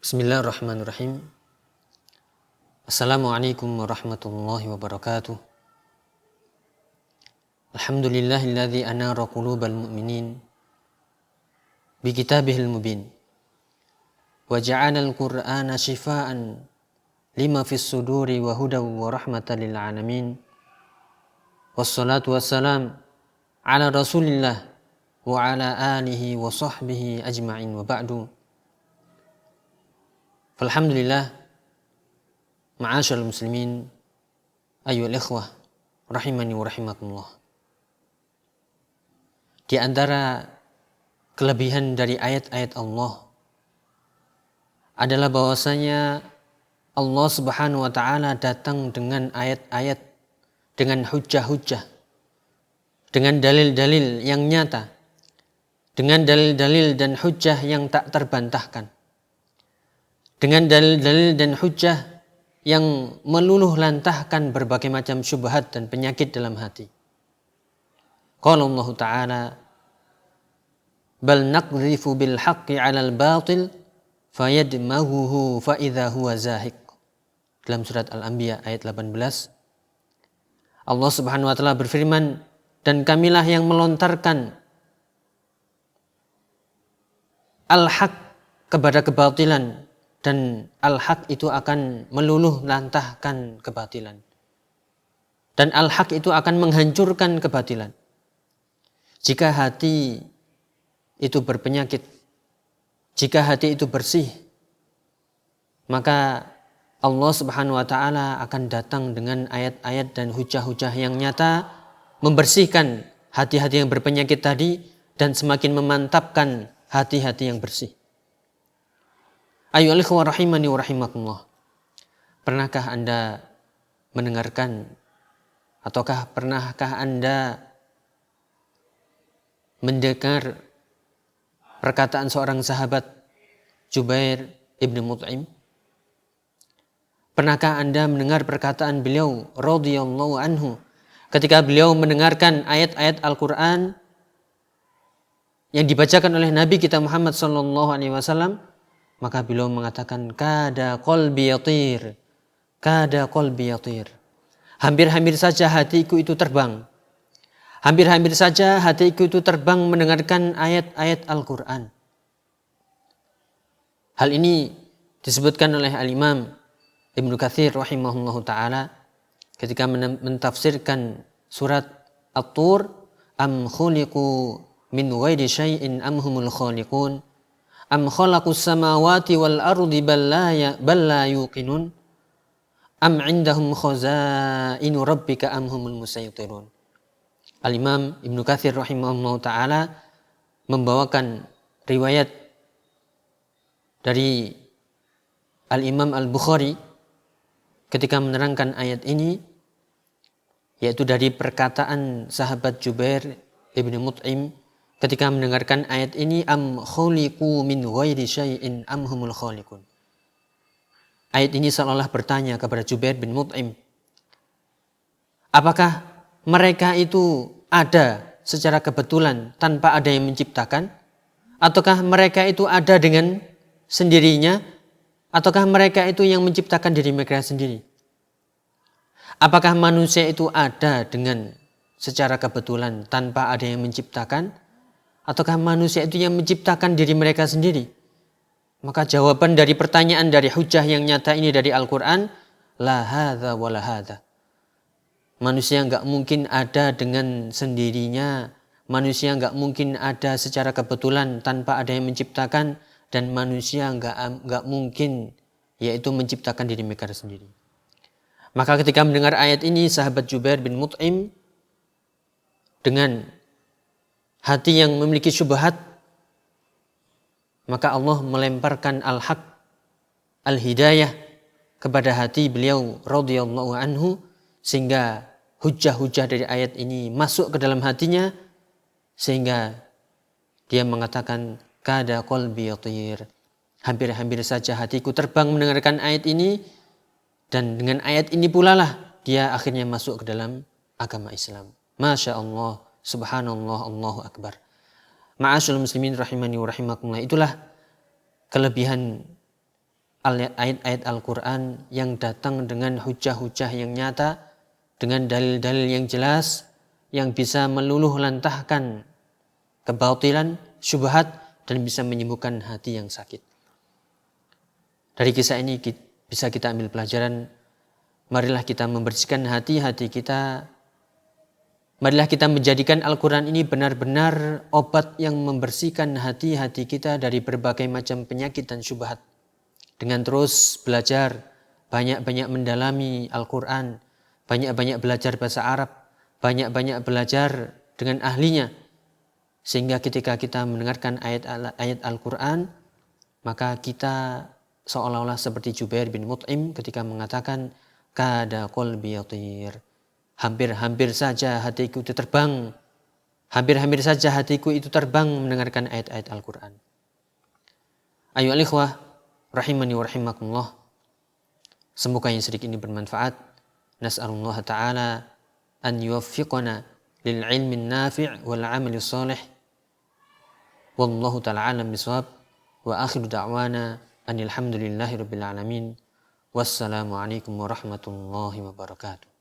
Bismillahirrahmanirrahim. Assalamualaikum warahmatullahi wabarakatuh. Alhamdulillahilladzi anara qulubal mu'minin bi kitabihil mubin wa ja'alal qur'ana shifaa'an lima fis suduri wa hudaw wa rahmatan lil alamin. Wassalatu wassalam ala Rasulillah wa ala alihi wa sahbihi ajma'in wa ba'du. Alhamdulillah, ma'asyarul muslimin, ayyuhal ikhwah, rahimani wa rahimakumullah. Di antara kelebihan dari ayat-ayat Allah adalah bahwasanya Allah Subhanahu wa taala datang dengan ayat-ayat, dengan hujjah-hujjah, dengan dalil-dalil yang nyata, dengan dalil-dalil dan hujjah yang tak terbantahkan, dengan dalil-dalil dan hujjah yang meluluh lantahkan berbagai macam syubhat dan penyakit dalam hati. Qala Allah Ta'ala, bal naqdhifu bil haqqi 'alal batil fayadmaghuhu fa idza huwa zahiq. Dalam surat Al-Anbiya ayat 18, Allah Subhanahu wa taala berfirman, dan kamilah yang melontarkan al-haq kepada kebatilan, dan al-haq itu akan meluluh lantahkan kebatilan. Dan al-haq itu akan menghancurkan kebatilan. Jika hati itu berpenyakit, jika hati itu bersih, maka Allah Subhanahu wa taala akan datang dengan ayat-ayat dan hujah-hujah yang nyata, membersihkan hati-hati yang berpenyakit tadi dan semakin memantapkan hati-hati yang bersih. Ayyuhal ikhwah rahimani wa rahimakumullah. Pernahkah Anda mendengarkan ataukah pernahkah Anda mendengar perkataan seorang sahabat Jubair ibn Mut'im? Pernahkah Anda mendengar perkataan beliau radhiyallahu anhu ketika beliau mendengarkan ayat-ayat Al-Quran yang dibacakan oleh Nabi kita Muhammad sallallahu alaihi wasallam? Maka beliau mengatakan, kada qalbi yatir, kada qalbi yatir. Hampir-hampir saja hatiku itu terbang. Hampir-hampir saja hatiku itu terbang mendengarkan ayat-ayat Al-Quran. Hal ini disebutkan oleh Al-Imam Ibnu Katsir rahimahullahu ta'ala ketika mentafsirkan surat At-Tur, am khuliqu min ghairi syai'in am humul khaliqun. Am khalaqus samawati wal ardi bal la yuqinun am indahum khazainu rabbika am humul musaytirun. Al-Imam Ibnu Katsir rahimahullah ta'ala membawakan riwayat dari Al-Imam Al-Bukhari ketika menerangkan ayat ini, yaitu dari perkataan sahabat Jubair ibn Mut'im ketika mendengarkan ayat ini, am khuliqu min ghairi syai'in am humul khaliqun. Ayat ini seolah bertanya kepada Jubair bin Mut'im, apakah mereka itu ada secara kebetulan tanpa ada yang menciptakan? Ataukah mereka itu ada dengan sendirinya? Ataukah mereka itu yang menciptakan diri mereka sendiri? Apakah manusia itu ada dengan secara kebetulan tanpa ada yang menciptakan? Ataukah manusia itu yang menciptakan diri mereka sendiri? Maka jawaban dari pertanyaan dari hujah yang nyata ini dari Al-Quran, la hadza wa la hadza. Manusia enggak mungkin ada dengan sendirinya. Manusia enggak mungkin ada secara kebetulan tanpa ada yang menciptakan. Dan manusia enggak mungkin yaitu menciptakan diri mereka sendiri. Maka ketika mendengar ayat ini, sahabat Jubair bin Mut'im dengan hati yang memiliki syubhat, maka Allah melemparkan al-haq, al-hidayah kepada hati beliau radhiyallahu anhu, sehingga hujah-hujah dari ayat ini masuk ke dalam hatinya, sehingga dia mengatakan, kada qalbi yatir. Hampir-hampir saja hatiku terbang mendengarkan ayat ini, dan dengan ayat ini pula lah dia akhirnya masuk ke dalam agama Islam. Masya Allah, subhanallah, Allahu Akbar. Ma'asyarul muslimin rahimani wa rahimakumullah. Itulah kelebihan ayat-ayat Al-Quran yang datang dengan hujah-hujah yang nyata, dengan dalil-dalil yang jelas, yang bisa meluluh lantahkan kebautilan, syubhat, dan bisa menyembuhkan hati yang sakit. Dari kisah ini bisa kita ambil pelajaran, marilah kita membersihkan hati-hati kita. Marilah kita menjadikan Al-Quran ini benar-benar obat yang membersihkan hati-hati kita dari berbagai macam penyakit dan syubhat. Dengan terus belajar, banyak-banyak mendalami Al-Quran, banyak-banyak belajar bahasa Arab, banyak-banyak belajar dengan ahlinya. Sehingga ketika kita mendengarkan ayat-ayat Al-Quran, maka kita seolah-olah seperti Jubair bin Mut'im ketika mengatakan, kada qalbi yatir. Hampir-hampir saja hatiku itu terbang. Hampir-hampir saja hatiku itu terbang mendengarkan ayat-ayat Al-Quran. Ayo al-ikhwah, rahimani wa rahimakumullah. Semoga yang sedikit ini bermanfaat. Nas'alullah ta'ala an yuwaffiqana lil ilmin nafi' wal amali salih. Wallahu ta'ala alam bisawab. Wa akhiru da'wana anil hamdulillahi rabbil alamin. Wassalamualaikum warahmatullahi wabarakatuh.